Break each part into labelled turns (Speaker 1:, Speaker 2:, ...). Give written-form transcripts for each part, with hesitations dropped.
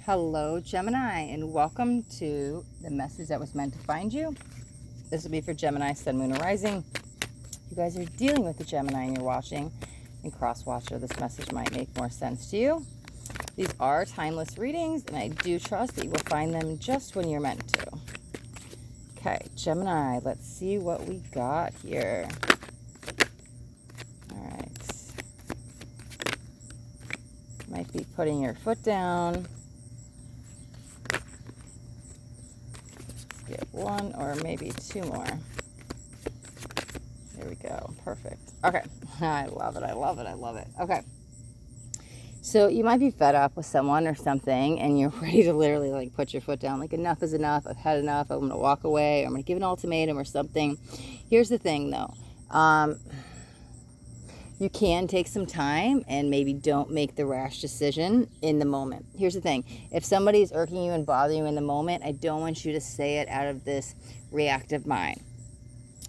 Speaker 1: Hello, Gemini, and welcome to the message that was meant to find you. This will be for Gemini, Sun, Moon, or Rising. If you guys are dealing with the Gemini and you're watching, and cross-watcher, this message might make more sense to you. These are timeless readings, and I do trust that you will find them just when you're meant to. Okay, Gemini, let's see what we got here. All right. Might be putting your foot down. Get one or maybe two more. There we go. Perfect. Okay. I love it. I love it. I love it. Okay. So you might be fed up with someone or something and you're ready to literally like put your foot down. Like enough is enough. I've had enough. I'm going to walk away. Or I'm going to give an ultimatum or something. Here's the thing though. You can take some time and maybe don't make the rash decision in the moment. Here's the thing. If somebody is irking you and bothering you in the moment, I don't want you to say it out of this reactive mind.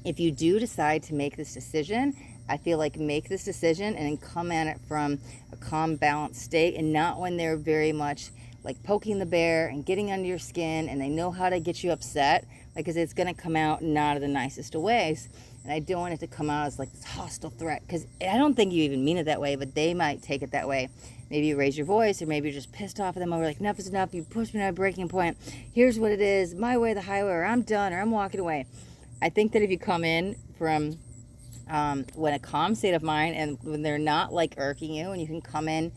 Speaker 1: If you do decide to make this decision, I feel like make this decision and then come at it from a calm, balanced state and not when they're very much like poking the bear and getting under your skin and they know how to get you upset, because it's going to come out not in the nicest of ways. And I don't want it to come out as like this hostile threat, because I don't think you even mean it that way, but they might take it that way. Maybe you raise your voice, or maybe you're just pissed off at them over like, enough is enough, you pushed me to a breaking point, here's what it is, my way or the highway, or I'm done, or I'm walking away. I think that if you come in from when a calm state of mind and when they're not like irking you, and you can come in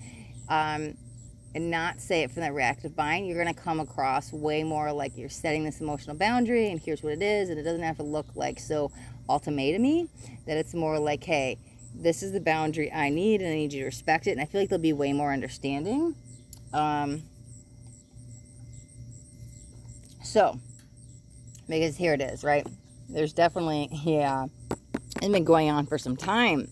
Speaker 1: and not say it from that reactive mind, you're going to come across way more like you're setting this emotional boundary and here's what it is, and it doesn't have to look like so ultimatum-y, that it's more like, hey, this is the boundary I need and I need you to respect it. And I feel like they'll be way more understanding. So because here it is, right? There's definitely, it's been going on for some time,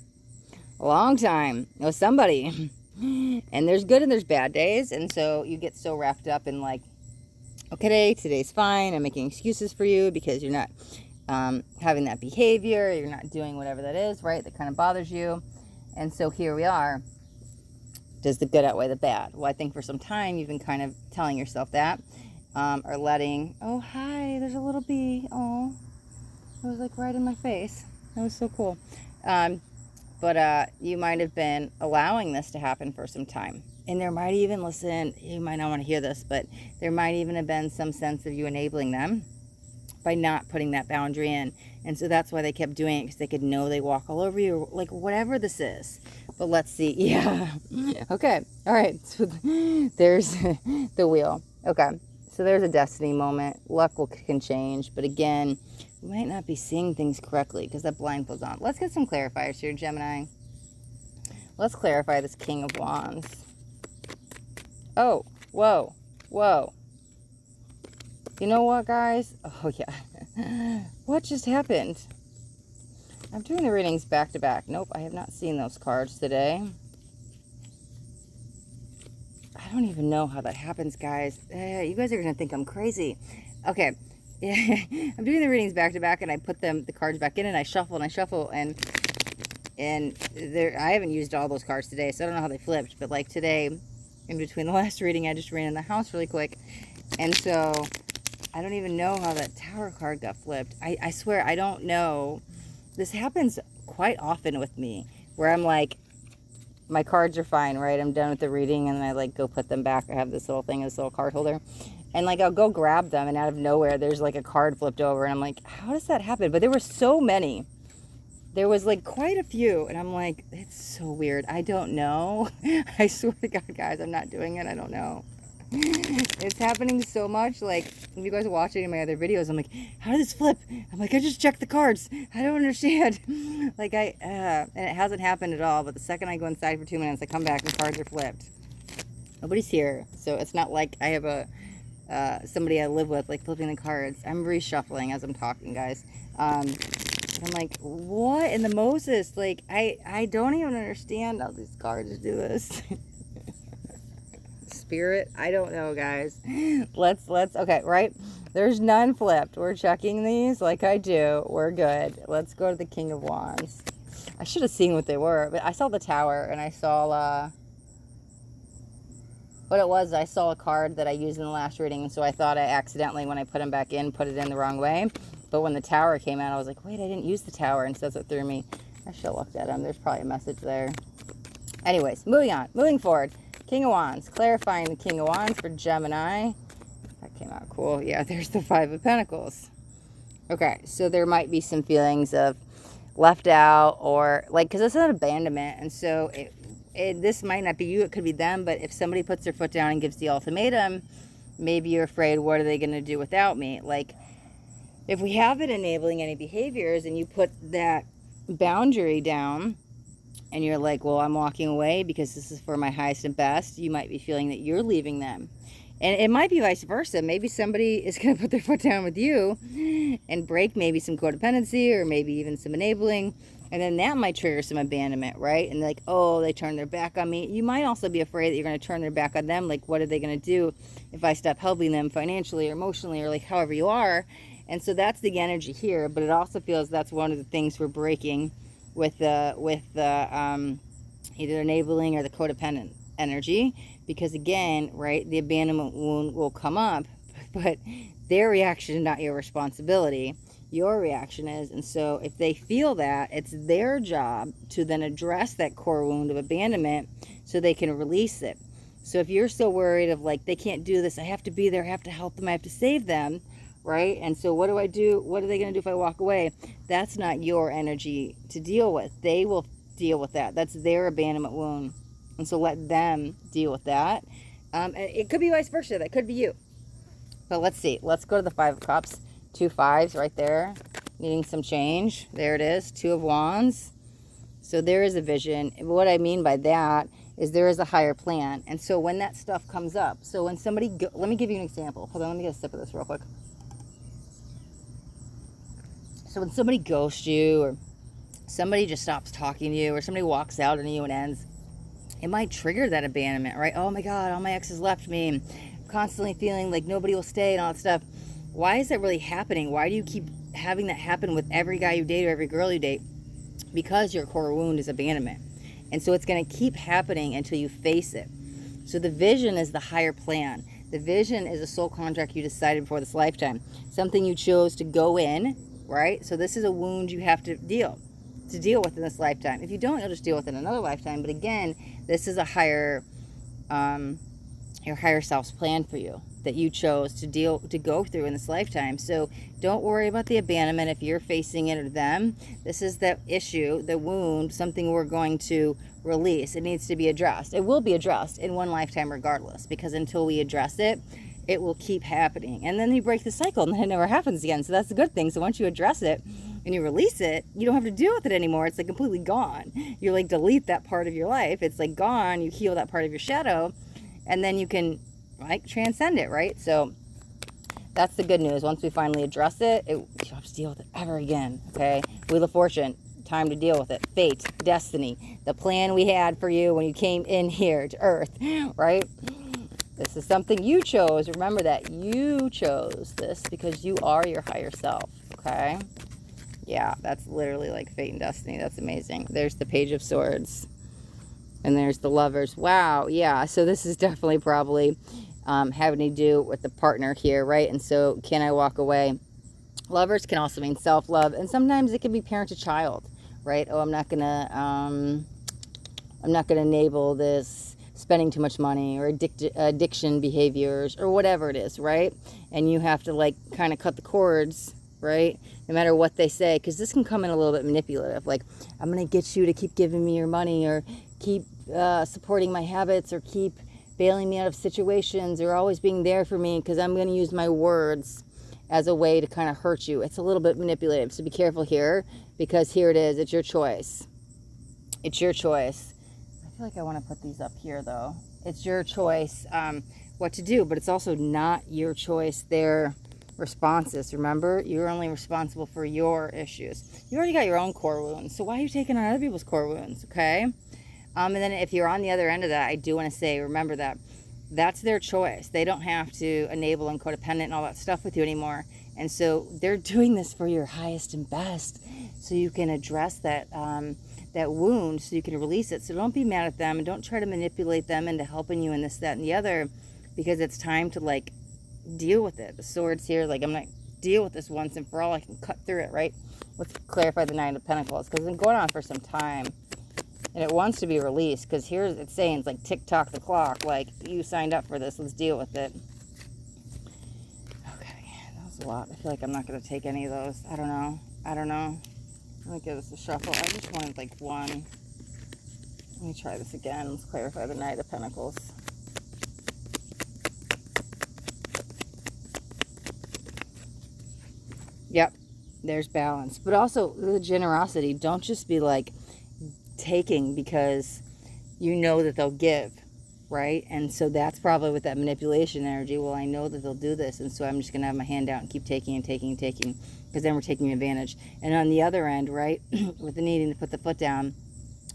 Speaker 1: a long time with somebody. And there's good and there's bad days. And so you get so wrapped up in like, okay, today's fine. I'm making excuses for you because you're not having that behavior. You're not doing whatever that is, right? That kind of bothers you. And so here we are. Does the good outweigh the bad? Well, I think for some time you've been kind of telling yourself that, or letting, oh, hi, there's a little bee. Oh, it was like right in my face. That was so cool. But you might have been allowing this to happen for some time. And there might even, listen, you might not want to hear this, but there might even have been some sense of you enabling them by not putting that boundary in. And so that's why they kept doing it, because they could know they walk all over you, or like whatever this is. But let's see. Yeah. Okay. All right. So there's the wheel. Okay. So there's a destiny moment. Luck can change. But again, we might not be seeing things correctly because that blindfold's on. Let's get some clarifiers here, Gemini. Let's clarify this King of Wands. Oh, whoa, whoa. You know what, guys? Oh, yeah. What just happened? I'm doing the readings back to back. Nope, I have not seen those cards today. I don't even know how that happens, guys. You guys are going to think I'm crazy. Okay. Yeah, I'm doing the readings back to back, and I put the cards back in, and I shuffle, and there, I haven't used all those cards today, so I don't know how they flipped. But like today, in between the last reading, I just ran in the house really quick, and so I don't even know how that Tower card got flipped. I swear I don't know. This happens quite often with me, where I'm like, my cards are fine, right? I'm done with the reading, and I like go put them back. I have this little thing, this little card holder. And like, I'll go grab them, and out of nowhere, there's like a card flipped over. And I'm like, how does that happen? But there were so many. There was like quite a few. And I'm like, it's so weird. I don't know. I swear to God, guys, I'm not doing it. I don't know. It's happening so much. Like, if you guys are watching my other videos, I'm like, how did this flip? I'm like, I just checked the cards. I don't understand. Like, and it hasn't happened at all. But the second I go inside for 2 minutes, I come back and cards are flipped. Nobody's here. So it's not like I have somebody I live with, like, flipping the cards. I'm reshuffling as I'm talking, guys. I'm like, what in the Moses? Like, I don't even understand how these cards do this. Spirit, I don't know, guys. Let's, okay, right? There's none flipped. We're checking these like I do. We're good. Let's go to the King of Wands. I should have seen what they were, but I saw the Tower, and I saw, What it was, I saw a card that I used in the last reading, and so I thought I accidentally, when I put them back in, put it in the wrong way. But when the tower came out, I was like, wait, I didn't use the tower, and so that's what threw me. I should have looked at them. There's probably a message there. Anyways, moving on. Moving forward. King of Wands. Clarifying the King of Wands for Gemini. That came out cool. Yeah, there's the Five of Pentacles. Okay, so there might be some feelings of left out, or like, because this is an abandonment, and so this might not be you, it could be them. But if somebody puts their foot down and gives the ultimatum, maybe you're afraid, what are they going to do without me? Like, if we have it enabling any behaviors and you put that boundary down and you're like, well, I'm walking away because this is for my highest and best, you might be feeling that you're leaving them. And it might be vice versa. Maybe somebody is going to put their foot down with you and break maybe some codependency, or maybe even some enabling. And then that might trigger some abandonment, right? And like, oh, they turned their back on me. You might also be afraid that you're going to turn their back on them. Like, what are they going to do if I stop helping them financially or emotionally, or like however you are? And so that's the energy here. But it also feels that's one of the things we're breaking with the either enabling or the codependent energy. Because again, right, the abandonment wound will come up, but their reaction is not your responsibility. Your reaction is. And so if they feel that, it's their job to then address that core wound of abandonment so they can release it. So if you're so worried of like, they can't do this, I have to be there, I have to help them, I have to save them, right? And so what do I do? What are they going to do if I walk away? That's not your energy to deal with. They will deal with that. That's their abandonment wound. And so let them deal with that. It could be vice versa. That could be you. But let's see. Let's go to the Five of Cups. 2 5s right there. Needing some change. There it is. 2 of Wands. So there is a vision. What I mean by that is there is a higher plan. And so when that stuff comes up. So when somebody... let me give you an example. Hold on. Let me get a sip of this real quick. So when somebody ghosts you, or somebody just stops talking to you, or somebody walks out on you and ends... it might trigger that abandonment, right? Oh my God, all my exes left me. I'm constantly feeling like nobody will stay and all that stuff. Why is that really happening? Why do you keep having that happen with every guy you date or every girl you date? Because your core wound is abandonment. And so it's going to keep happening until you face it. So the vision is the higher plan. The vision is a soul contract you decided before this lifetime. Something you chose to go in, right? So this is a wound you have to deal with in this lifetime. If you don't, you'll just deal with it in another lifetime. But again, this is a higher, your higher self's plan for you that you chose to go through in this lifetime. So don't worry about the abandonment if you're facing it or them. This is the issue, the wound, something we're going to release. It needs to be addressed. It will be addressed in one lifetime regardless, because until we address it, it will keep happening. And then you break the cycle and then it never happens again. So that's a good thing. So once you address it and you release it, you don't have to deal with it anymore. It's like completely gone. You like delete that part of your life. It's like gone. You heal that part of your shadow, and then you can like transcend it, right? So that's the good news. Once we finally address it, you don't have to deal with it ever again. Okay? Wheel of Fortune, time to deal with it. Fate, destiny, the plan we had for you when you came in here to Earth, right? This is something you chose. Remember that you chose this because you are your higher self, okay? Yeah, that's literally like fate and destiny. That's amazing. There's the Page of Swords. And there's the Lovers. Wow, yeah. So this is definitely probably having to do with the partner here, right? And so can I walk away? Lovers can also mean self-love. And sometimes it can be parent to child, right? Oh, I'm not gonna enable this spending too much money, or addiction behaviors, or whatever it is, right? And you have to like kind of cut the cords, right? No matter what they say, because this can come in a little bit manipulative, like, I'm going to get you to keep giving me your money, or keep supporting my habits, or keep bailing me out of situations, or always being there for me, because I'm going to use my words as a way to kind of hurt you. It's a little bit manipulative, so be careful here, because here it is. It's your choice. It's your choice. I feel like I want to put these up here, though. It's your choice what to do, but it's also not your choice their responses. Remember, you're only responsible for your issues. You already got your own core wounds, so why are you taking on other people's core wounds, okay? And then if you're on the other end of that, I do want to say, remember that that's their choice. They don't have to enable and codependent and all that stuff with you anymore. And so they're doing this for your highest and best, so you can address that that wound so you can release it. So don't be mad at them, and don't try to manipulate them into helping you in this, that, and the other, because it's time to like deal with it. The Swords here, like I'm going to deal with this once and for all. I can cut through it, right? Let's clarify the Nine of Pentacles, because it's been going on for some time and it wants to be released, because here it's saying it's like tick-tock the clock, like you signed up for this, let's deal with it. Okay, that was a lot. I feel like I'm not going to take any of those. I don't know. Let me give this a shuffle. I just wanted like one. Let me try this again. Let's clarify the Knight of Pentacles. Yep, there's balance. But also the generosity. Don't just be like taking because you know that they'll give, right? And so that's probably with that manipulation energy. Well, I know that they'll do this, and so I'm just going to have my hand out and keep taking and taking and taking, because then we're taking advantage. And on the other end, right, with the needing to put the foot down,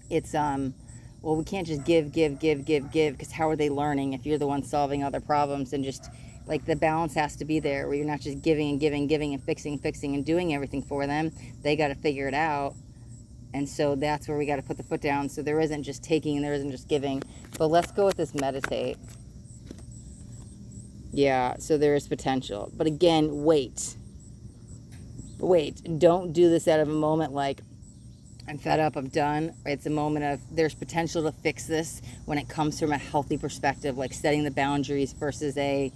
Speaker 1: it's, well, we can't just give, because how are they learning if you're the one solving other problems? And just, like, the balance has to be there, where you're not just giving and giving and fixing and doing everything for them. They got to figure it out. And so that's where we got to put the foot down. So there isn't just taking and there isn't just giving. But let's go with this meditate. Yeah, so there is potential. But again, wait. Don't do this out of a moment like, I'm fed up, I'm done. It's a moment of, there's potential to fix this when it comes from a healthy perspective, like setting the boundaries versus a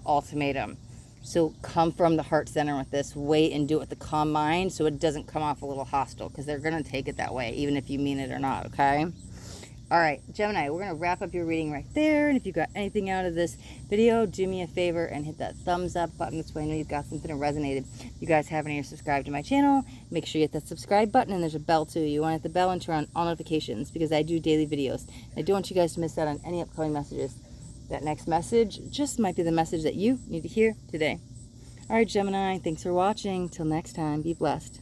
Speaker 1: ultimatum. So come from the heart center with this. Wait and do it with the calm mind, so it doesn't come off a little hostile, because they're going to take it that way, even if you mean it or not, okay? All right, Gemini, we're going to wrap up your reading right there. And if you got anything out of this video, do me a favor and hit that thumbs up button. This way I know you've got something that resonated. If you guys haven't yet subscribed to my channel, make sure you hit that subscribe button, and there's a bell too. You want to hit the bell and turn on all notifications, because I do daily videos. I don't want you guys to miss out on any upcoming messages. That next message just might be the message that you need to hear today. All right, Gemini, thanks for watching. Till next time, be blessed.